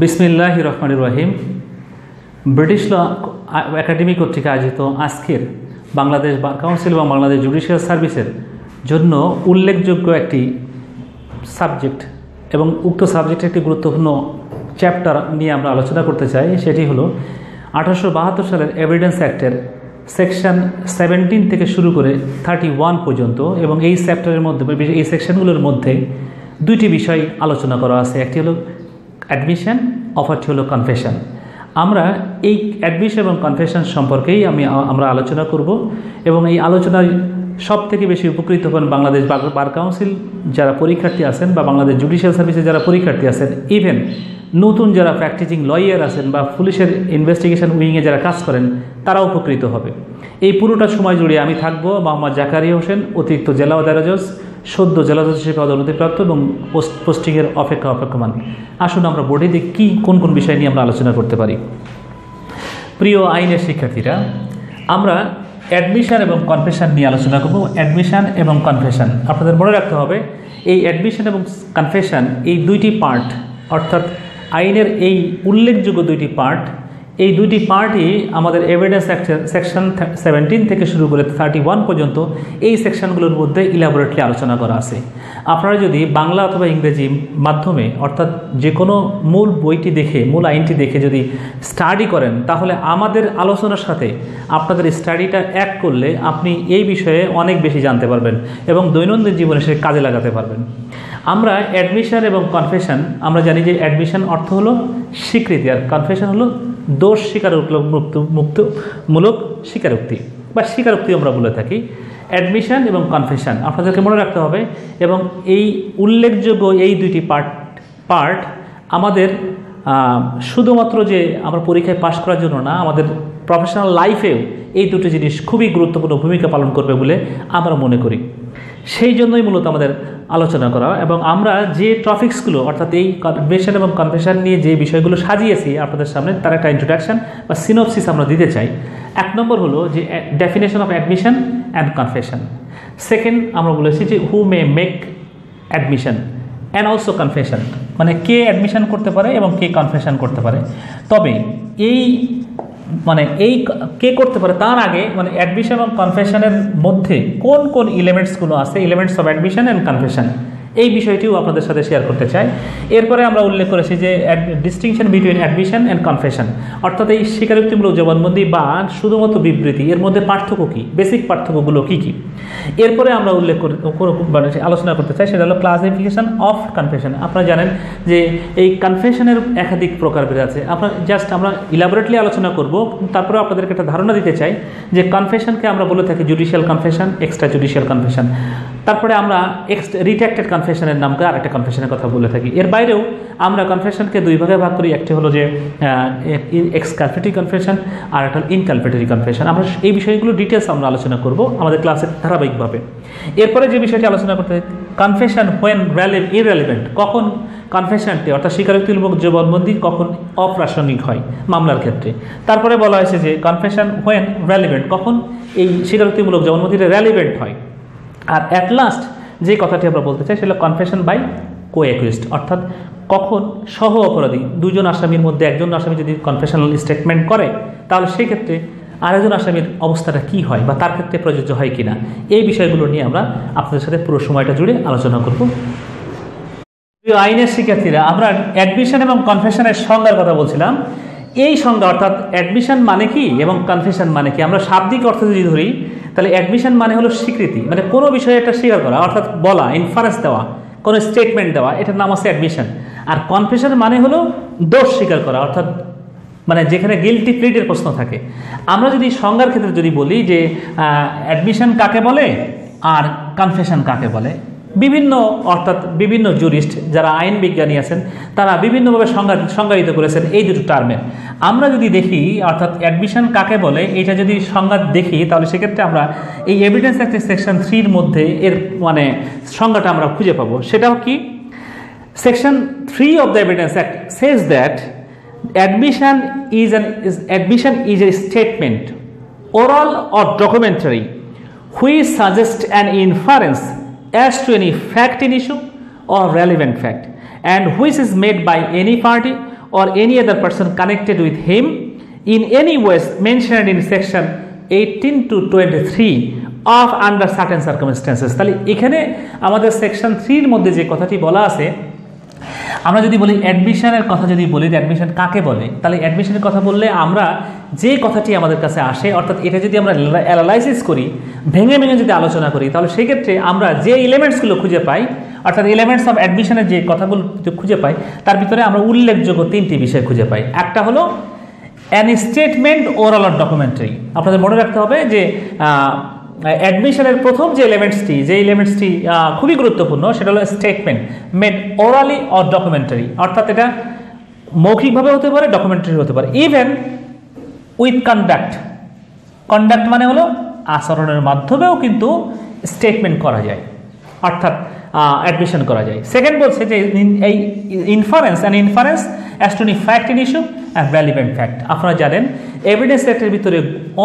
বিসমিল্লাহির রহমানির রহিম। ব্রিটিশ ল একাডেমি কর্তৃক আয়োজিত আজকের বাংলাদেশ বার কাউন্সিল এবং বাংলাদেশ জুডিশিয়াল সার্ভিসের জন্য উল্লেখযোগ্য একটি সাবজেক্ট এবং উক্ত সাবজেক্টের একটি গুরুত্বপূর্ণ চ্যাপ্টার নিয়ে আমরা আলোচনা করতে চাই। সেটি হলো 1872 সালের এভিডেন্স অ্যাক্টের সেকশন 17 থেকে শুরু করে 31 পর্যন্ত, এবং এই চ্যাপ্টারের মধ্যে এই সেকশনগুলোর মধ্যে দুইটি বিষয় আলোচনা করা আছে। একটি হলো অ্যাডমিশন, অপরটি হলো কনফেশন। আমরা এই অ্যাডমিশন এবং কনফেশন সম্পর্কেই আমরা আলোচনা করব, এবং এই আলোচনায় সব থেকে বেশি উপকৃত হবেন বাংলাদেশ বার কাউন্সিল যারা পরীক্ষার্থী আছেন বা বাংলাদেশ জুডিশিয়াল সার্ভিসে যারা পরীক্ষার্থী আছেন, ইভেন নতুন যারা প্র্যাকটিসিং লয়ার আছেন বা পুলিশের ইনভেস্টিগেশন উইংয়ে যারা কাজ করেন তারা উপকৃত হবে। এই পুরোটা সময় জুড়ে আমি থাকব মোহাম্মদ জাকারিয়া হোসেন, অতিরিক্ত জেলা দায়রা জজ, সদ্য জেলা জজ হিসেবে পদোন্নতিপ্রাপ্ত এবং পোস্টিংয়ের অপেক্ষমান। আসুন আমরা বোর্ডে দেখি কোন কোন বিষয় নিয়ে আমরা আলোচনা করতে পারি। প্রিয় আইনের শিক্ষার্থীরা, আমরা অ্যাডমিশন এবং কনফেশন নিয়ে আলোচনা করব। অ্যাডমিশন এবং কনফেশন আপনাদের মনে রাখতে হবে, এই অ্যাডমিশন এবং কনফেশন এই দুইটি পার্ট, অর্থাৎ আইনের এই উল্লেখযোগ্য দুইটি পার্ট, এই দুইটি পার্টই আমাদের এভিডেন্স অ্যাক্টের সেকশন 17 থেকে শুরু করে 31 পর্যন্ত এই সেকশনগুলোর মধ্যে ইলাবোরেটলি আলোচনা করা আছে। আপনারা যদি বাংলা অথবা ইংরেজি মাধ্যমে অর্থাৎ যে কোনো মূল বইটি দেখে, মূল আইনটি দেখে যদি স্টাডি করেন, তাহলে আমাদের আলোচনার সাথে আপনাদের স্টাডিটা এক করলে আপনি এই বিষয়ে অনেক বেশি জানতে পারবেন এবং দৈনন্দিন জীবনে সে কাজে লাগাতে পারবেন। আমরা অ্যাডমিশন এবং কনফেশন, আমরা জানি যে অ্যাডমিশন অর্থ হলো স্বীকৃতি, আর কনফেশন হলো দোষ মুক্তমূলক স্বীকারোক্তি বা স্বীকারোক্তি আমরা বলে থাকি। অ্যাডমিশন এবং কনফেশন আপনাদেরকে মনে রাখতে হবে, এবং এই উল্লেখযোগ্য এই দুইটি পার্ট আমাদের শুধুমাত্র যে আমরা পরীক্ষায় পাশ করার জন্য না, আমাদের প্রফেশনাল লাইফেও এই দুটো জিনিস খুবই গুরুত্বপূর্ণ ভূমিকা পালন করবে বলে আমরা মনে করি। সেই জন্যই মূলত আমাদের আলোচনা করা, এবং আমরা যে টপিকসগুলো অর্থাৎ এই অ্যাডমিশন এবং কনফেশন নিয়ে যে বিষয়গুলো সাজিয়েছি আপনাদের সামনে, তার একটা ইন্ট্রোডাকশন বা সিনোপসিস আমরা দিতে চাই। 1 নম্বর হলো যে definition of admission and confession. Second আমরা বলেছি যে who may make admission and also confession, মানে কে অ্যাডমিশন করতে পারে এবং কে কনফেশন করতে পারে। তবে এই কে করতে পারে তার আগে অ্যাডমিশন এবং কনফেশনের মধ্যে কোন কোন এলিমেন্টসগুলো আছে, elements of admission and confession, এই বিষয়টিও আপনাদের সাথে শেয়ার করতে চাই। এরপরে আমরা উল্লেখ করেছি যে distinction between admission and confession, অর্থাৎ এই স্বীকারোক্তিমূলক জবানবন্দি বা শুধুমাত্র বিবৃতি, এর মধ্যে পার্থক্য কী, বেসিক পার্থক্যগুলো কী কী। এরপরে আমরা উল্লেখ আলোচনা করতে চাই, সেটা হলো ক্লাসিফিকেশন অফ কনফেশন। আপনারা জানেন যে এই কনফেশনের একাধিক প্রকারভেদ আছে। আমরা ইলাবোরেটলি আলোচনা করব, তারপরে আপনাদেরকে একটা ধারণা দিতে চাই যে কনফেশনকে আমরা বলে থাকি judicial confession, extra judicial confession. তারপরে আমরা রিট্রাক্টেড কনফেশনের নামকে আরেকটা কনফেশনের কথা বলে থাকি। এর বাইরেও আমরা কনফেশনকে দুই ভাগে ভাগ করি। একটি হলো যে এক্সকালপেটরি কনফেশন আর একটা ইনকালপেটরি কনফেশন। আমরা এই বিষয়গুলো ডিটেলস আমরা আলোচনা করব আমাদের ক্লাসের ধারাবাহিকভাবে। এরপরে যে বিষয়টি আলোচনা করতে কনফেশন হোয়েন ইররেলেভেন্ট, কখন কনফেশনটি অর্থাৎ স্বীকারোক্তিমূলক জবানবন্দি কখন অপ্রাসঙ্গিক হয় মামলার ক্ষেত্রে। তারপরে বলা হয়েছে যে কনফেশন হোয়েন রেলিভেন্ট, কখন এই স্বীকারোক্তিমূলক জবানবন্দিটা রেলিভেন্ট হয়। আর অ্যাট লাস্ট যে কথাটি আমরা বলতে চাই সেটা কনফেশন বাই কো-অ্যাকিউজড, অর্থাৎ কখন সহ অপরাধী দুজন আসামির মধ্যে একজন আসামি যদি কনফেশনাল স্টেটমেন্ট করে, তাহলে সেই ক্ষেত্রে আরেকজন আসামির অবস্থাটা কী হয় বা তার ক্ষেত্রে প্রযোজ্য হয় কিনা, এই বিষয়গুলো নিয়ে আমরা আপনাদের সাথে পুরো সময়টা জুড়ে আলোচনা করব। আইনের শিক্ষার্থীরা, আমরা অ্যাডমিশন এবং কনফেশনের সংজ্ঞার কথা বলছিলাম। এই সংজ্ঞা অর্থাৎ অ্যাডমিশন মানে কি এবং কনফেশন মানে কি, আমরা শাব্দিক অর্থ যদি ধরি তাহলে অ্যাডমিশন মানে হলো স্বীকৃতি, মানে কোনো বিষয়ে একটা স্বীকার করা, অর্থাৎ বলা, ইনফারেন্স দেওয়া, কোনো স্টেটমেন্ট দেওয়া, এটার নাম আছে অ্যাডমিশন। আর কনফেশন মানে হলো দোষ স্বীকার করা, অর্থাৎ যেখানে গিলটি প্লিডের প্রশ্ন থাকে। আমরা যদি সংজ্ঞার ক্ষেত্রে যদি বলি যে অ্যাডমিশন কাকে বলে আর কনফেশন কাকে বলে, বিভিন্ন জুরিস্ট যারা আইন বিজ্ঞানী আছেন তারা বিভিন্নভাবে সংজ্ঞায়িত করেছেন এই দুটো টার্মের। আমরা যদি দেখি অর্থাৎ অ্যাডমিশন কাকে বলে এটা যদি সংজ্ঞা দেখি, তাহলে সেক্ষেত্রে আমরা এই এভিডেন্স অ্যাক্টের সেকশন 3 মধ্যে এর সংজ্ঞাটা আমরা খুঁজে পাবো। সেটাও কি, section 3 of the evidence act says that admission is a statement, oral or documentary, which suggests an inference as to any fact in issue or relevant fact, and which is made by any party or any other person connected with him in any ways mentioned in section 18 to 23 of under certain circumstances। তাহলে এখানে আমাদের section 3 এর মধ্যে যে কথাটি বলা আছে, আমরা যদি বলি অ্যাডমিশনের কথা, যদি বলি অ্যাডমিশন কাকে বলে, তাহলে অ্যাডমিশনের কথা বললে আমরা যে কথাটি আমাদের কাছে আসে, অর্থাৎ এটা যদি আমরা অ্যানালাইসিস করি, ভেঙে ভেঙে যদি আলোচনা করি, তাহলে সেই ক্ষেত্রে আমরা যে এলিমেন্টসগুলো খুঁজে পাই, অর্থাৎ এলিমেন্টস অফ অ্যাডমিশনের যে কথাগুলো খুঁজে পাই, তার ভিতরে আমরা উল্লেখযোগ্য 3টি বিষয় খুঁজে পাই। একটা হলো an statement, oral or documentary. আপনাদের মনে রাখতে হবে যে অ্যাডমিশনের প্রথম যে এলিমেন্টসটি খুবই গুরুত্বপূর্ণ, সেটা হলো statement made orally or documentary, অর্থাৎ এটা মৌখিকভাবে হতে পারে, ডকুমেন্টারি হতে পারে, ইভেন উইথ কন্ডাক্ট। কন্ডাক্ট মানে হলো আচরণের মাধ্যমেও কিন্তু স্টেটমেন্ট করা যায়, অর্থাৎ অ্যাডমিশন করা যায়। সেকেন্ড বলছে যে এই inference as to fact in issue and relevant fact. আপনারা জানেন এভিডেন্স অ্যাক্টের ভিতরে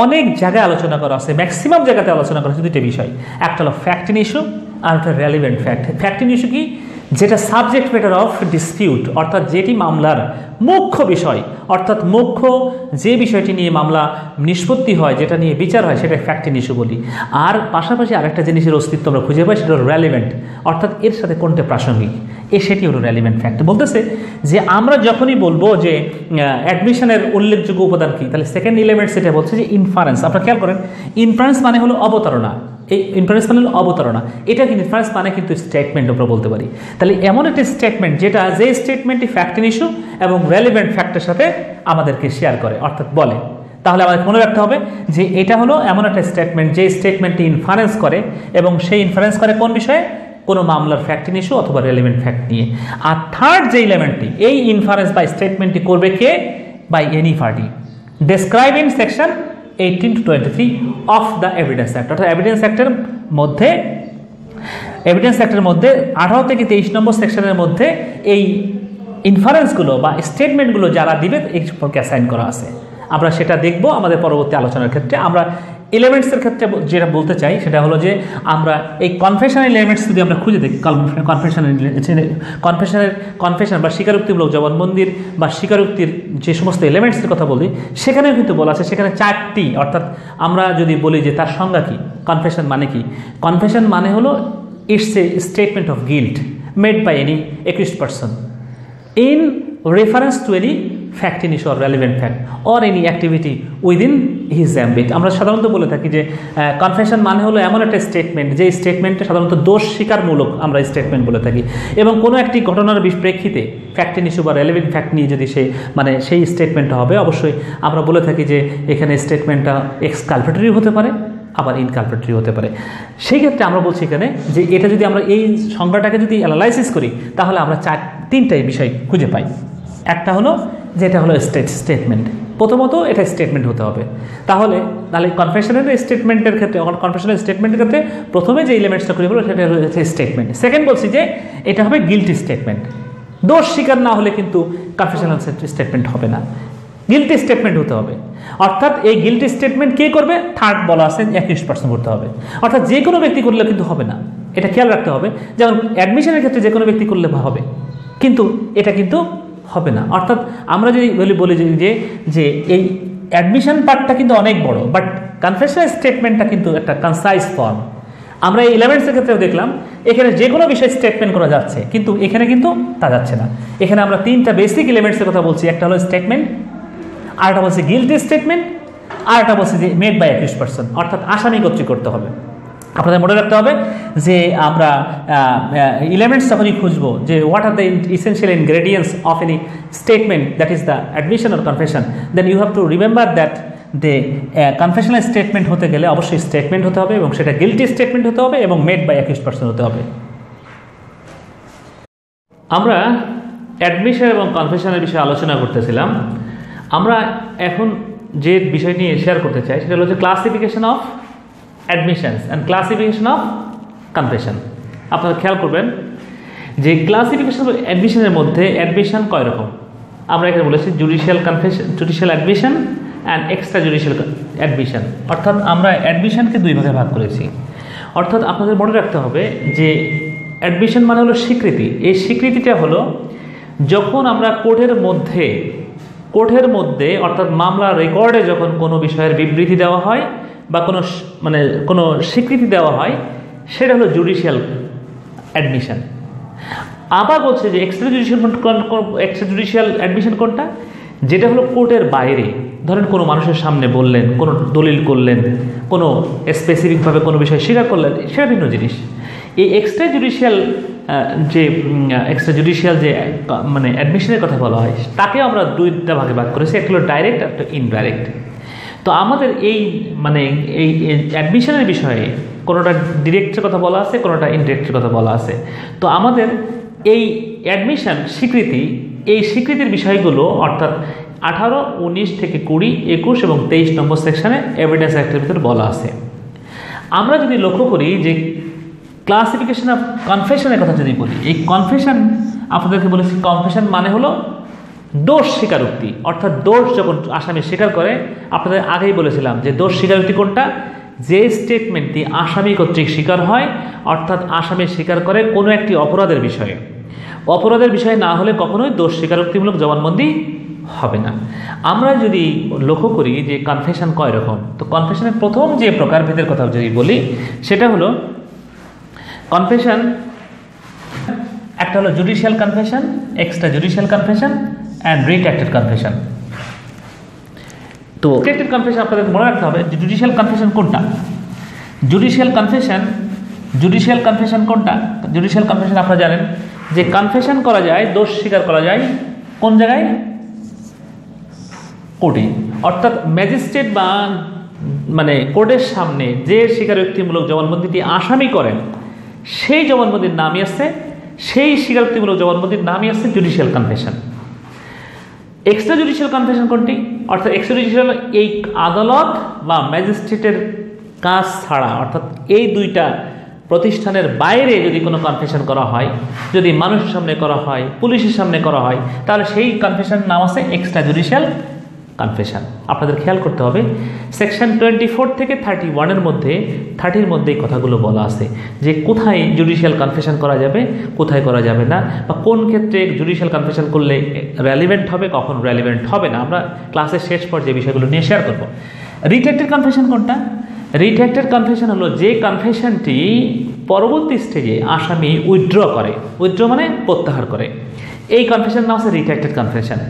অনেক জায়গায় আলোচনা করা আছে, ম্যাক্সিমাম জায়গাতে আলোচনা করা আছে দুইটা বিষয়, একটা হলো ফ্যাক্ট ইন ইস্যু আর একটা relevant fact. Fact in issue কি, যেটা সাবজেক্ট ম্যাটার অফ ডিসপিউট, অর্থাৎ যেটি মামলার মুখ্য বিষয়, অর্থাৎ মুখ্য যে বিষয়টি নিয়ে মামলা নিষ্পত্তি হয়, যেটা নিয়ে বিচার হয়, সেটা ফ্যাক্ট ইন ইস্যু বলি। আর পাশাপাশি আরেকটা জিনিসের অস্তিত্ব আমরা খুঁজে পাই, সেটা হলো রেলিভেন্ট, অর্থাৎ এর সাথে কোনটা প্রাসঙ্গিক, সেটি হলো রেলিভেন্ট ফ্যাক্ট। বলতেছে যে আমরা যখনই বলবো যে অ্যাডমিশনের উল্লেখযোগ্য উপাদান কি, তাহলে সেকেন্ড এলিমেন্ট সেটা বলছে যে ইনফারেন্স। আপনারা খেয়াল করেন, ইনফারেন্স মানে হলো অবতারণা, এই ইনফারেন্স মানে হলো অবতারণা, এটা কিন্তু ইনফারেন্স মানে কিন্তু স্টেটমেন্ট আমরা বলতে পারি। তাহলে এমন একটা স্টেটমেন্ট যেটা যে স্টেটমেন্টটি ফ্যাক্ট ইন ইস্যু এবং রেলিভেন্ট ফ্যাক্টের সাথে আমাদেরকে শেয়ার করে, অর্থাৎ বলে। তাহলে আমাদের মনে রাখতে হবে যে এটা হলো এমন একটা স্টেটমেন্ট যে স্টেটমেন্টটি ইনফারেন্স করে, এবং সেই ইনফারেন্স করে কোন বিষয়ে, কোনো মামলার ফ্যাক্ট ইন ইস্যু অথবা রেলিভেন্ট ফ্যাক্ট নিয়ে। আর থার্ড যে এলিমেন্টটি, এই ইনফারেন্স বা স্টেটমেন্টটি করবে কে, by any party describe in section 18 to 23 of the evidence act. অর্থাৎ এভিডেন্স অ্যাক্টের মধ্যে 18 থেকে 23 নম্বর সেকশনের মধ্যে এই ইনফারেন্সগুলো বা স্টেটমেন্টগুলো যারা দিবে এই সম্পর্কে অ্যাসাইন করা আছে। আমরা সেটা দেখব আমাদের পরবর্তী আলোচনার ক্ষেত্রে। আমরা এলিমেন্টসের ক্ষেত্রে যেটা বলতে চাই সেটা হলো যে আমরা এই কনফেশনাল এলিমেন্টস যদি আমরা খুঁজে দেখি, কনফেশন বা স্বীকারোক্তিমূলক জবানবন্দির বা স্বীকারোক্তির যে সমস্ত এলিমেন্টসের কথা বলি, সেখানেও কিন্তু বলা আছে, সেখানে 4টি, অর্থাৎ আমরা যদি বলি যে তার সংজ্ঞা কি, কনফেশন মানে কি, কনফেশন মানে হলো it's a statement of guilt made by any accused person in reference to any fact in issue or relevant fact or any activity within his ambit। আমরা সাধারণত বলে থাকি যে কনফেশন মানে হলো এমন একটা স্টেটমেন্ট যে স্টেটমেন্টে সাধারণত দোষ স্বীকারমূলক আমরা স্টেটমেন্ট বলে থাকি, এবং কোনো একটি ঘটনার প্রেক্ষিতে ফ্যাক্ট ইন ইস্যু বা রেলেভেন্ট ফ্যাক্ট নিয়ে যদি সেই স্টেটমেন্টটা হবে, অবশ্যই আমরা বলে থাকি যে এখানে স্টেটমেন্টটা এক্সকালপেটরি হতে পারে, আবার ইনকালপেটরি হতে পারে। সেই ক্ষেত্রে আমরা বলছি এখানে যে এটা যদি আমরা এই সংজ্ঞাটাকে যদি অ্যানালাইসিস করি, তাহলে আমরা 3টাই বিষয় খুঁজে পাই। একটা হলো যেটা হলো স্টেটমেন্ট, প্রথমত এটা স্টেটমেন্ট হতে হবে। তাহলে কনফেশনাল স্টেটমেন্টের ক্ষেত্রে প্রথমে যে এলিমেন্টসটা খুঁজে পাবো সেটা হচ্ছে স্টেটমেন্ট। সেকেন্ড বলছি যে এটা হবে গিল্টি স্টেটমেন্ট, দোষ স্বীকার না হলে কিন্তু কনফেশনাল স্টেটমেন্ট হবে না, গিল্টি স্টেটমেন্ট হতে হবে। অর্থাৎ এই গিল্টি স্টেটমেন্ট কে করবে, থার্ড বলা আছে অ্যাকিউজড পারসন করতে হবে, অর্থাৎ যে কোনো ব্যক্তি করলে কিন্তু হবে না, এটা খেয়াল রাখতে হবে। যেমন অ্যাডমিশনের ক্ষেত্রে যে কোনো ব্যক্তি করলে হবে, কিন্তু এটা কিন্তু হবে না। অর্থাৎ আমরা যদি বলি যে এই অ্যাডমিশন পার্টটা কিন্তু অনেক বড়, বাট কনফেশনাল স্টেটমেন্টটা কিন্তু একটা কনসাইজ ফর্ম। আমরা এই এলিমেন্টসের ক্ষেত্রেও দেখলাম এখানে যে কোনো বিষয় স্টেটমেন্ট করা যাচ্ছে, কিন্তু এখানে কিন্তু তা যাচ্ছে না। এখানে আমরা 3টা বেসিক এলিমেন্টসের কথা বলছি, একটা হলো স্টেটমেন্ট, আরেকটা বলছে গিল্টি স্টেটমেন্ট, আরেকটা বলছে যে মেড বাই অ্যাকিউজড পারসন, অর্থাৎ আসামি কর্তৃক করতে হবে। আপনাদের মনে রাখতে হবে যে আমরা এলিমেন্টস যখনই খুঁজবো যে what are the essential ingredients of any statement that is the admission or confession, then you have to remember that they confessional statement হতে গেলে অবশ্যই স্টেটমেন্ট হতে হবে, এবং সেটা গিল্টি স্টেটমেন্ট হতে হবে, এবং মেড বাই অ্যাকিউজড পারসন হতে হবে। আমরা অ্যাডমিশন এবং কনফেশনের বিষয়ে আলোচনা করতেছিলাম। আমরা এখন যে বিষয় নিয়ে শেয়ার করতে চাই সেটা হলো যে classification of admissions and classification of confession. আপনারা খেয়াল করবেন যে ক্লাসিফিকেশন অফ অ্যাডমিশনের মধ্যে অ্যাডমিশন কয় রকম। আমরা এখানে বলেছি judicial admission and extra judicial admission, অর্থাৎ আমরা অ্যাডমিশনকে 2 ভাগে ভাগ করেছি। অর্থাৎ আপনাদের মনে রাখতে হবে যে অ্যাডমিশন মানে হলো স্বীকৃতি, এই স্বীকৃতিটা হলো যখন আমরা কোর্টের মধ্যে অর্থাৎ মামলার রেকর্ডে যখন কোনো বিষয়ের বিবৃতি দেওয়া হয় বা কোনো স্বীকৃতি দেওয়া হয়, সেটা হলো জুডিশিয়াল অ্যাডমিশন। আবার বলছে যে এক্সট্রা জুডিশিয়াল অ্যাডমিশন কোনটা, যেটা হলো কোর্টের বাইরে, ধরেন কোনো মানুষের সামনে বললেন, কোনো দলিল করলেন, কোনো স্পেসিফিকভাবে কোনো বিষয় স্বীকার করলেন, সেটা ভিন্ন জিনিস। এই এক্সট্রা জুডিশিয়াল যে অ্যাডমিশনের কথা বলা হয়, তাকে আমরা দুইটা ভাগে ভাগ করেছি, একটা হলো ডাইরেক্ট, একটা ইনডাইরেক্ট। তো আমাদের এই অ্যাডমিশনের বিষয়ে কোনোটা ডিরেক্টের কথা বলা আছে, কোনোটা ইনডিরেক্টের কথা বলা আছে। তো আমাদের এই অ্যাডমিশন এই স্বীকৃতির বিষয়গুলো অর্থাৎ 18, 19 থেকে 20, 21 এবং 23 নম্বর সেকশনে এভিডেন্স অ্যাক্টের ভিতরে বলা আছে। আমরা যদি লক্ষ্য করি যে ক্লাসিফিকেশন অফ কনফেশনের কথা যদি বলি, এই কনফেশন আপনাদেরকে বলেছি, কনফেশন মানে হলো দোষ স্বীকারোক্তি, অর্থাৎ দোষ যখন আসামি স্বীকার করে। আপনাদের আগেই বলেছিলাম যে দোষ স্বীকারোক্তি কোনটা, যে স্টেটমেন্টটি আসামি কর্তৃক স্বীকার হয়, অর্থাৎ আসামি স্বীকার করে কোনো একটি অপরাধের বিষয়ে। অপরাধের বিষয় না হলে কখনোই দোষ স্বীকারোক্তিমূলক জবানবন্দি হবে না। আমরা যদি লক্ষ্য করি যে কনফেশন কয় রকম, তো কনফেশনের প্রথম যে প্রকারভেদের কথা যদি বলি, সেটা হলো কনফেশন, একটা হলো judicial confession, extra judicial confession and রিট্রাক্টেড confession. তো রিট্রাক্টেড কনফেশন আপনাদের মনে রাখতে হবে যে জুডিশিয়াল কনফেশন কোনটা। জুডিশিয়াল কনফেশন কোনটা? জুডিশিয়াল কনফেশন আপনারা জানেন যে কনফেশন করা যায়, দোষ স্বীকার করা যায় কোন জায়গায়? কোর্টে। অর্থাৎ ম্যাজিস্ট্রেট বা কোর্টের সামনে যে স্বীকারোক্তিমূলক জবানবন্দিটি আসামি করেন, সেই জবানবন্দির নামই আছে, সেই স্বীকারোক্তিমূলক জবানবন্দির নামই আছে judicial confession. Extra judicial confession কোনটি? অর্থাৎ এক্সট্রা জুডিশিয়াল এই আদালত বা ম্যাজিস্ট্রেটের কাজ ছাড়া, অর্থাৎ এই দুইটা প্রতিষ্ঠানের বাইরে যদি কোনো কনফেশন করা হয়, যদি মানুষের সামনে করা হয়, পুলিশের সামনে করা হয়, তাহলে সেই কনফেশনের নাম আছে এক্সট্রা জুডিশিয়াল কনফেশন। আপনাদের খেয়াল করতে হবে সেকশন 24 থেকে 31-এর মধ্যে 30-র মধ্যে এই কথাগুলো বলা আছে যে কোথায় জুডিশিয়াল কনফেশন করা যাবে, কোথায় করা যাবে না, বা কোন ক্ষেত্রে জুডিশিয়াল কনফেশন করলে রেলিভেন্ট হবে, কখন রেলিভেন্ট হবে না। আমরা ক্লাসের শেষ পর্যায়ে বিষয়গুলো নিয়ে শেয়ার করব। রিট্রাক্টেড কনফেশন কোনটা? রিট্রাক্টেড কনফেশন হলো যে কনফেশনটি পরবর্তী স্টেজে আসামি উইথড্র করে, উইথড্র মানে প্রত্যাহার করে, এই কনফেশনের নাম আছে রিট্রাক্টেড কনফেশন,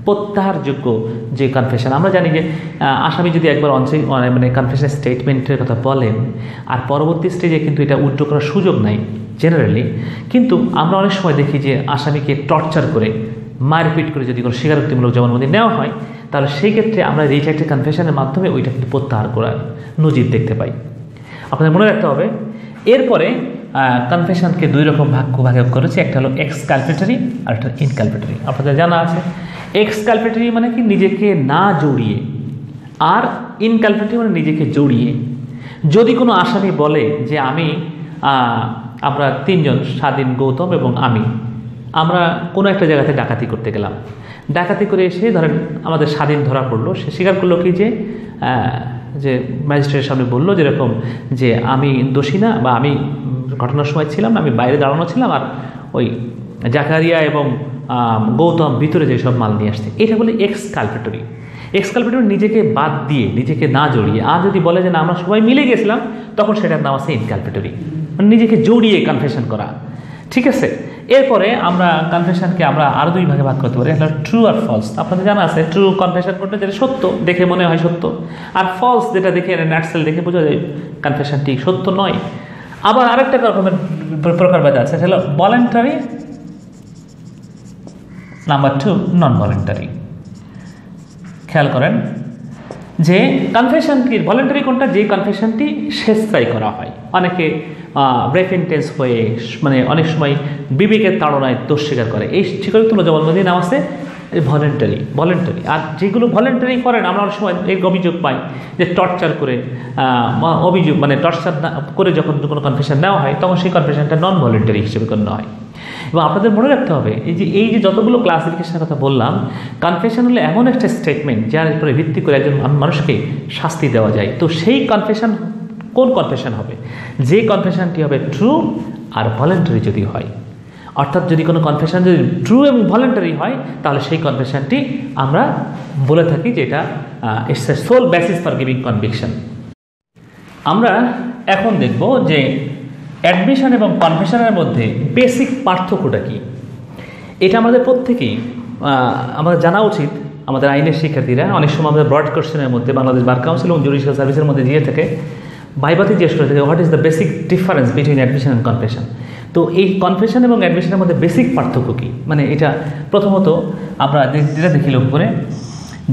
প্রত্যাহারযোগ্য যে কনফেশন। আমরা জানি যে আসামি যদি একবার কনফেশন স্টেটমেন্টের কথা বলেন আর পরবর্তী স্টেজে কিন্তু এটা উইথড্র করার সুযোগ নাই জেনারেলি, কিন্তু আমরা অনেক সময় দেখি যে আসামিকে টর্চার করে, মারপিট করে যদি কোনো স্বীকারোক্তিমূলক জবানবন্দি নেওয়া হয়, তাহলে সেই ক্ষেত্রে আমরা রিট্রাক্টেড কনফেশনের মাধ্যমে ওইটা কিন্তু প্রত্যাহার করার নজির দেখতে পাই। আপনাদের মনে রাখতে হবে। এরপরে কনফেশনকে দুই রকম ভাগে করেছি, একটা হলো এক্সকালপেটরি আর একটা ইনকালপেটরি। আপনাদের জানা আছে এক্সকালপেটরি মানে কি নিজেকে না জড়িয়ে, আর ইনকালপেটরি মানে নিজেকে জড়িয়ে। যদি কোনো আসামি বলে যে আমরা তিনজন, স্বাধীন, গৌতম এবং আমরা কোনো একটা জায়গাতে ডাকাতি করতে গেলাম, ডাকাতি করে এসে ধরেন আমাদের স্বাধীন ধরা পড়লো, সে স্বীকার করলো কি যে ম্যাজিস্ট্রেটের সামনে বললো যেরকম যে আমি দোষী না, বা আমি ঘটনার সময় ছিলাম না, আমি বাইরে দাঁড়ানো ছিলাম, আর ওই জাকারিয়া এবং গৌতম ভিতরে যেসব মাল নিয়ে আসছে, এটা বলে এক্সকালপেটরি। এক্সকালপেটরি নিজেকে বাদ দিয়ে, নিজেকে না জড়িয়ে। আর যদি বলে যে না আমরা সবাই মিলে গেছিলাম, তখন সেটার নাম আছে ইনকালপেটরি, মানে নিজেকে জড়িয়ে কনফেশন করা। ঠিক আছে। এরপরে আমরা কনফেশনকে আরও দুই ভাগে ভাগ করতে পারি, একটা ট্রু আর ফলস। আপনাদের জানা আছে ট্রু কনফেশন করতে যেটা সত্য, দেখে মনে হয় সত্য, আর ফলস যেটা দেখে ন্যাচারাল দেখে বোঝা যায় কনফেশনটি সত্য নয়। আবার আরেকটা রকমের প্রকারভেদ আছে, সেটা হলো ভলেন্টারি, নাম্বার 2 নন ভলেন্টারি। খেয়াল করেন যে কনফেশনটি ভলেন্টারি কোনটা, যে কনফেশনটি স্বেচ্ছায় করা হয়। অনেকে রেফেন্টেন্স হয়ে অনেক সময় বিবেকের তাড়নায় দোষ স্বীকার করে, এই স্বীকারোক্তিমূলক জবানবন্দির নাম আছে ভলেন্টারি। আর যেগুলো ভলেন্টারি করেন, আমরা অনেক সময় এই অভিযোগ পাই যে টর্চার করে, টর্চার করে যখন কোনো কনফেশন নেওয়া হয়, তখন সেই কনফেশনটা নন ভলেন্টারি হিসেবে গণ্য হয়। এবং আপনাদের মনে রাখতে হবে এই যে যতগুলো ক্লাসিফিকেশনের কথা বললাম, কনফেশন হলো এমন একটা স্টেটমেন্ট যার উপরে ভিত্তি করে একজন মানুষকে শাস্তি দেওয়া যায়। তো সেই কনফেশন কোন কনফেশন হবে? যে কনফেশনটি হবে ট্রু আর ভলেন্টারি যদি হয়। অর্থাৎ যদি কোনো কনফেশন যদি ট্রু এবং ভলেন্টারি হয় তাহলে সেই কনফেশনটি আমরা বলে থাকি যে এটা it's a sole basis for giving conviction. আমরা এখন দেখব যে অ্যাডমিশন এবং কনফেশনের মধ্যে বেসিক পার্থক্যটা কী। এটা আমাদের প্রত্যেকেই আমাদের জানা উচিত। আমাদের আইনের শিক্ষার্থীরা অনেক সময় আমাদের ব্রড কোশ্চেনের মধ্যে বাংলাদেশ বার কাউন্সিল এবং জুডিশিয়াল সার্ভিসের মধ্যে দিয়ে থাকে, ভাইভাতে জিজ্ঞেস করে থাকে what is the basic difference between admission and confession. তো এই কনফেশন এবং অ্যাডমিশনের মধ্যে বেসিক পার্থক্য কী, মানে এটা প্রথমত আমরা যেটা দেখি লক্ষ্য করে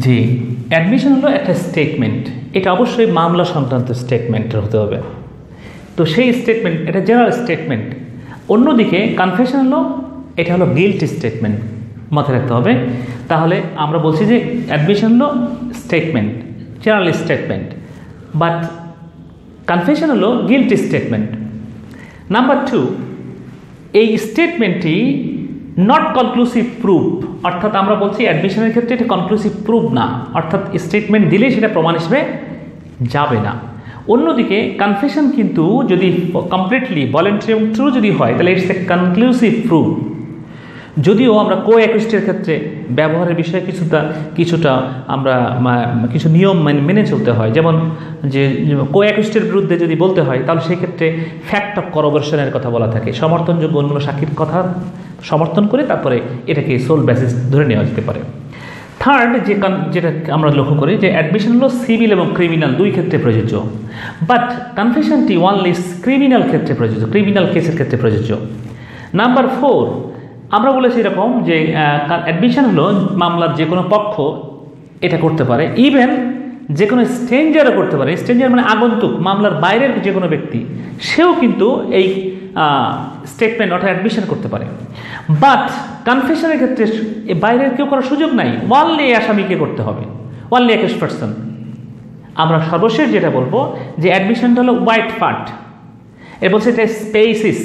যে অ্যাডমিশন হলো একটা স্টেটমেন্ট, এটা অবশ্যই মামলা সংক্রান্ত স্টেটমেন্টের হতে হবে। তো সেই স্টেটমেন্ট এটা জেনারেল স্টেটমেন্ট। অন্যদিকে কনফেশন হলো এটা হলো গিল্টি স্টেটমেন্ট, মাথায় রাখতে হবে। তাহলে আমরা বলছি যে অ্যাডমিশন হলো statement, general statement, but confession হলো গিল্টি স্টেটমেন্ট। নাম্বার 2, এই স্টেটমেন্টটি নট কনক্লুসিভ প্রুফ, অর্থাৎ আমরা বলছি অ্যাডমিশনের ক্ষেত্রে এটা কনক্লুসিভ প্রুফ না, অর্থাৎ স্টেটমেন্ট দিলেই সেটা প্রমাণ হিসেবে যাবে না। অন্যদিকে কনফেশন কিন্তু যদি কমপ্লিটলি ভলেন্টারি এবং ট্রু যদি হয় তাহলে ইটস এ কনক্লুসিভ প্রুফ। যদিও আমরা কো অ্যাকুইস্টের ক্ষেত্রে ব্যবহারের বিষয়ে কিছুটা আমরা কিছু নিয়ম মেনে চলতে হয়, যেমন যে কো অ্যাকুইস্টের বিরুদ্ধে যদি বলতে হয় তাহলে সেই ক্ষেত্রে ফ্যাক্ট অফ করোবরেশনের কথা বলা থাকে, সমর্থনযোগ্য অন্য সাক্ষীর কথা সমর্থন করে তারপরে এটাকে সোল বেসিস ধরে নেওয়া যেতে পারে। থার্ড যেটা আমরা লক্ষ্য করি যে অ্যাডমিশন হলো সিভিল এবং ক্রিমিনাল দুই ক্ষেত্রে প্রযোজ্য, বাট কনফেশনটি ওনলি ক্রিমিনাল ক্ষেত্রে প্রযোজ্য, ক্রিমিনাল কেসের ক্ষেত্রে প্রযোজ্য। নাম্বার 4, আমরা বলেছি এরকম যে অ্যাডমিশন হলো মামলার যে কোনো পক্ষ এটা করতে পারে, ইভেন যে কোনো স্ট্রেঞ্জারও করতে পারে। স্ট্রেঞ্জার মানে আগন্তুক, মামলার বাইরের যে কোনো ব্যক্তি, সেও কিন্তু এই স্টেটমেন্ট অর্থাৎ অ্যাডমিশন করতে পারে। বাট কনফেশনের ক্ষেত্রে বাইরের কেউ করার সুযোগ নাই, ওনলি আসামিকে করতে হবে, ওনলি অ্যাকিউজড পারসন। আমরা সর্বশেষ যেটা বলবো যে অ্যাডমিশনটা হলো হোয়াইট পার্ট, এর বলছে এটা species,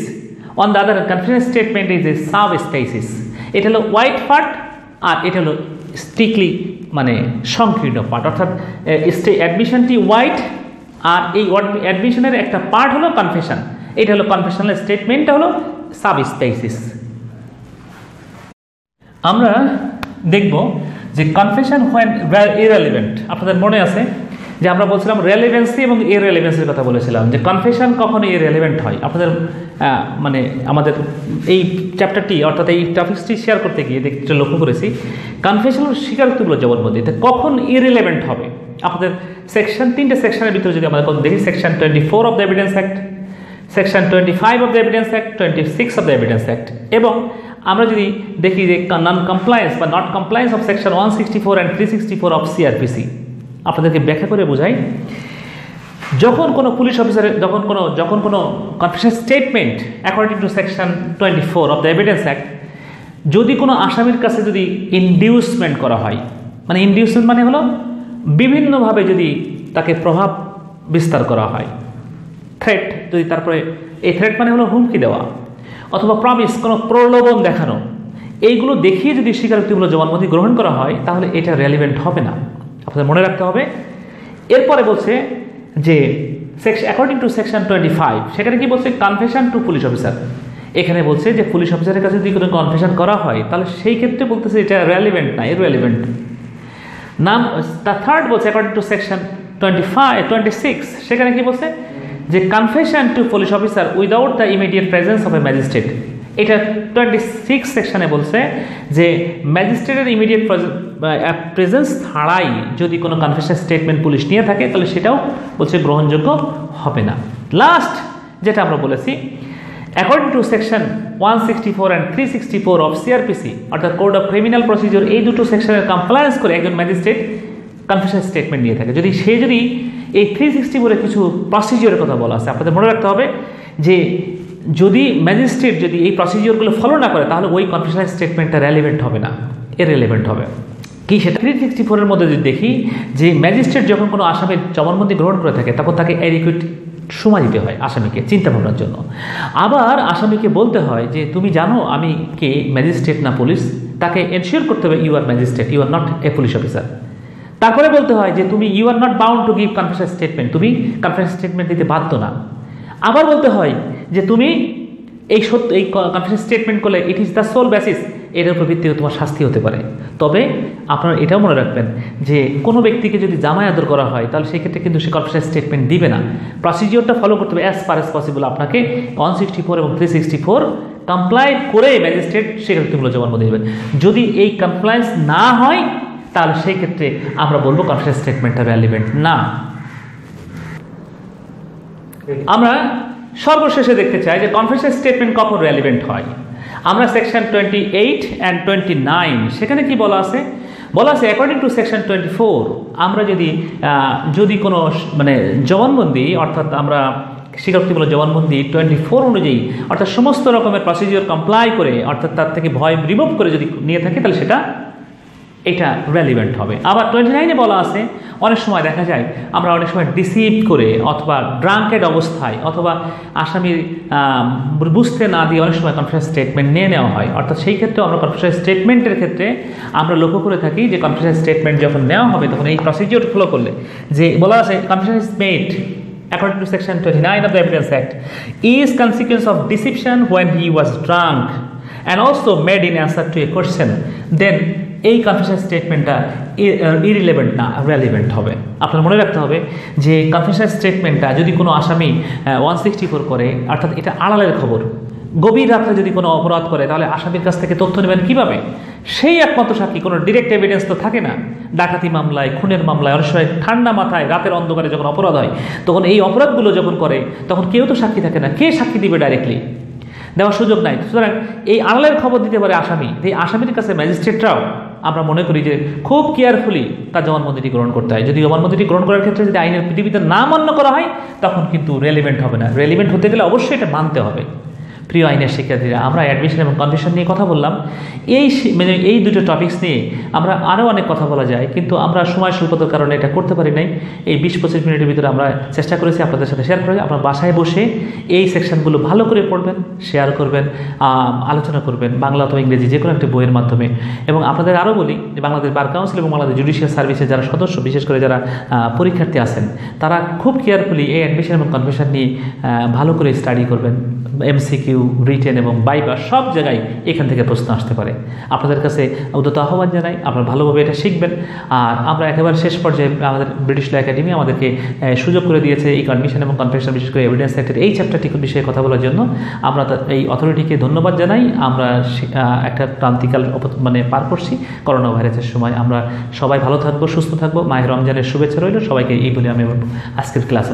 on the other confession statement is a sub species. এটা হলো হোয়াইট পার্ট আর এটা হলো স্ট্রিক্টলি মানে সংকীর্ণ পার্ট, অর্থাৎ অ্যাডমিশনটি হোয়াইট আর এই অ্যাডমিশনের একটা পার্ট হলো কনফেশন, এটা হলো কনফেশনাল স্টেটমেন্টটা হলো সাব স্পেসিস। আমরা দেখব যে কনফেশন হোয়েন ইররেলেভেন্ট। আপনাদের মনে আছে যে আমরা বলছিলাম রেলেভেন্সি এবং ইররেলেভেন্সির কথা বলেছিলাম, যে কনফেশন কখনো ইররেলেভেন্ট হয়। আপনাদের মানে আমাদের এই চ্যাপ্টারটি অর্থাৎ এই টপিকসটি শেয়ার করতে গিয়ে দেখতে লক্ষ্য করেছি কনফেশন স্বীকারোক্তিগুলো জবানবন্দি কখন ইররেলেভেন্ট হবে। আপনাদের তিনটে সেকশনের ভিতরে যদি আমরা দেখি, section 24 of the evidence act, section 25 of the evidence act, 26 of the evidence act, এবং আমরা যদি দেখি যে নন কমপ্লায়েন্স বা not compliance of section 164 and 364 of CrPC. আপনাদেরকে ব্যাখ্যা করে বোঝাই, যখন কোনো পুলিশ অফিসারের যখন কোনো confession statement according to section 24 of the evidence act যদি কোনো আসামির কাছে যদি ইনডিউসমেন্ট করা হয়, মানে ইনডিউসমেন্ট মানে হলো বিভিন্নভাবে যদি তাকে প্রভাব বিস্তার করা হয়, থ্রেট যদি, তারপরে এই থ্রেট মানে হলো হুমকি দেওয়া অথবা প্রমিস, কোনো প্রলোভন দেখানো, এইগুলো দেখিয়ে যদি স্বীকারোক্তিগুলো জবানবন্দি গ্রহণ করা হয় তাহলে এটা রেলিভেন্ট হবে না। আপনাদের মনে রাখতে হবে। এরপরে বলছে যে অ্যাকর্ডিং টু সেকশন 25, সেখানে কি বলছে কনফেশন টু পুলিশ অফিসার। এখানে বলছে যে পুলিশ অফিসারের কাছে যদি কোনো কনফেশন করা হয় তাহলে সেই ক্ষেত্রে বলতেছে এটা রেলিভেন্ট না, ইররেলেভেন্ট। থার্ড বলছে অ্যাকর্ডিং টু সেকশন 26, সেখানে কি বলছে যে confession to police officer without the immediate presence of a magistrate. এটা 26 সেকশনে বলছে যে ম্যাজিস্ট্রেটের ইমিডিয়েট প্রেজেন্স ছাড়াই যদি কোনো কনফেশন স্টেটমেন্ট পুলিশ নিয়ে থাকে তাহলে সেটাও বলছে গ্রহণযোগ্য হবে না। লাস্ট যেটা আমরা বলেছি, according to section 164 and 364 of CrPC অর্থাৎ কোড অফ ক্রিমিনাল প্রসিডিওর, এই দুটো সেকশনের কমপ্লায়েন্স করে একজন ম্যাজিস্ট্রেট কনফেশন স্টেটমেন্ট নিয়ে থাকে। যদি এই 364 কিছু প্রসিডিওরের কথা বলা আছে, আপনাদের মনে রাখতে হবে যে যদি ম্যাজিস্ট্রেট যদি এই প্রসিডিওরগুলো ফলো না করে তাহলে ওই কনফেশনাল স্টেটমেন্টটা রেলিভেন্ট হবে না, ইররেলেভেন্ট হবে। কি সেটা 364 মধ্যে যদি দেখি যে ম্যাজিস্ট্রেট যখন কোনো আসামির জবানবন্দি গ্রহণ করে থাকে তখন তাকে অ্যাডিকুয়েট সময় দিতে হয় আসামিকে চিন্তা ভাবনার জন্য। আবার আসামিকে বলতে হয় যে তুমি জানো আমি কে, ম্যাজিস্ট্রেট না পুলিশ, তাকে এনশিওর করতে হবে you are magistrate, you are not a police officer. তারপরে বলতে হয় যে তুমি you are not bound to give confession statement, তুমি কনফেশন স্টেটমেন্ট দিতে বাধ্য না। আবার বলতে হয় যে তুমি এই সত্য এই কনফিডেন্স স্টেটমেন্ট করলে it is the sole basis, এটার উপর ভিত্তি করে তোমার শাস্তি হতে পারে। তবে আপনারা এটাও মনে রাখবেন যে কোনো ব্যক্তিকে যদি জামাই আদর করা হয় তাহলে সেক্ষেত্রে কিন্তু সে কনফিডেন্স স্টেটমেন্ট দিবে না, প্রসিডিওরটা ফলো করতে হবে অ্যাজ ফার অ্যাজ পসিবল। আপনাকে 164 এবং 364 কমপ্লাই করে ম্যাজিস্ট্রেট সেক্ষেত্রে জবানবন্দি দেবেন। যদি এই কমপ্লায়েন্স না হয় তাহলে সেই ক্ষেত্রে আমরা বলবো কনফিডেন্স স্টেটমেন্টটা রেলিভেন্ট না। আমরা সর্বশেষে দেখতে চাই যে কনফিডেন্স স্টেটমেন্ট কখন রেলিভেন্ট হয়। আমরা সেকশন 28 and 29 সেখানে কি বলা আছে, অ্যাকর্ডিং টু সেকশন 24 আমরা যদি কোনো মানে জবানবন্দি, অর্থাৎ আমরা স্বীকারোক্তিমূলক জবানবন্দি 24 অনুযায়ী অর্থাৎ সমস্ত রকমের প্রসিডিওর কমপ্লাই করে অর্থাৎ তার থেকে ভয় রিমুভ করে যদি নিয়ে থাকে তাহলে এটা রেলিভেন্ট হবে। আবার 29-এ বলা আছে অনেক সময় দেখা যায় আমরা অনেক সময় ডিসিভ করে অথবা ড্রাঙ্কেড অবস্থায় অথবা আসামির বুঝতে না দিয়ে অনেক সময় কনফিডেন্স স্টেটমেন্ট নিয়ে নেওয়া হয়। অর্থাৎ সেই ক্ষেত্রে আমরা কনফিডেন্স স্টেটমেন্টের ক্ষেত্রে আমরা লক্ষ্য করে থাকি যে কনফিডেন্স স্টেটমেন্ট যখন নেওয়া হবে তখন এই প্রসিডিওর ফলো করলে যে বলা আছে confidence made according to section 29 of the Evidence Act is consequence of deception when he was drunk and also made in answer to a question, then এই কনফিডেন্স স্টেটমেন্টটা ইরিলেভেন্ট না, রেলিভেন্ট হবে। আপনার মনে রাখতে হবে যে কনফিডেন্স স্টেটমেন্টটা যদি কোনো আসামি 164 করে, অর্থাৎ এটা আড়ালের খবর, গভীর রাত্রে যদি কোনো অপরাধ করে তাহলে আসামির কাছ থেকে তথ্য নেবেন কীভাবে? সেই একমাত্র সাক্ষী, কোনো ডিরেক্ট এভিডেন্স তো থাকে না। ডাকাতি মামলায়, খুনের মামলায় অনেক সময় ঠান্ডা মাথায় রাতের অন্ধকারে যখন অপরাধ হয় তখন এই অপরাধগুলো যখন করে তখন কেউ তো সাক্ষী থাকে না, কে সাক্ষী দিবে? ডাইরেক্টলি দেওয়ার সুযোগ নাই। সুতরাং এই আড়ালের খবর দিতে পারে আসামি। এই আসামির কাছে ম্যাজিস্ট্রেটরাও আমরা মনে করি যে খুব কেয়ারফুলি তার জবানবন্দিটি গ্রহণ করতে হয়। যদি জবানবন্দিটি গ্রহণ করার ক্ষেত্রে যদি আইনের পৃথিবীতে না মান্য করা হয় তখন কিন্তু রেলিভেন্ট হবে না। রেলিভেন্ট হতে গেলে অবশ্যই এটা মানতে হবে। প্রিয় আইনের শিক্ষার্থীরা, আমরা অ্যাডমিশন এবং কনভিকশন নিয়ে কথা বললাম। এই দুটো টপিকস নিয়ে আমরা আরও অনেক কথা বলা যায়, কিন্তু আমরা সময় স্বল্পতার কারণে এটা করতে পারি নাই। এই 20-25 মিনিটের ভিতরে আমরা চেষ্টা করেছি আপনাদের সাথে শেয়ার করে। আপনার বাসায় বসে এই সেকশনগুলো ভালো করে পড়বেন, শেয়ার করবেন, আলোচনা করবেন বাংলা অথবা ইংরেজি যে কোনো একটা বইয়ের মাধ্যমে। এবং আপনাদের আরও বলি যে বাংলাদেশ বার কাউন্সিল এবং বাংলাদেশ জুডিশিয়াল সার্ভিসের যারা সদস্য, বিশেষ করে যারা পরীক্ষার্থী আছেন, তারা খুব কেয়ারফুলি এই অ্যাডমিশন এবং কনভিকশন নিয়ে ভালো করে স্টাডি করবেন। এমসিকিউ, রিটেন এবং বাইবা সব জায়গায় এখান থেকে প্রশ্ন আসতে পারে। আপনাদের কাছে উদ্যত আহ্বান জানাই, আপনারা ভালোভাবে এটা শিখবেন। আর আমরা একেবারে শেষ পর্যায়ে আমাদের ব্রিটিশ ল একাডেমি আমাদেরকে সুযোগ করে দিয়েছে এই কনভিকশন এবং কনফেশন, বিশেষ করে এভিডেন্স অ্যাক্টের এই চ্যাপ্টারটি বিষয়ে কথা বলার জন্য। আমরা এই অথরিটিকে ধন্যবাদ জানাই। আমরা একটা ক্রান্তিকাল পার করছি করোনা ভাইরাসের সময়। আমরা সবাই ভালো থাকবো, সুস্থ থাকবো। মাহে রমজানের শুভেচ্ছা রইল সবাইকে, এই বলে আমি আজকের ক্লাস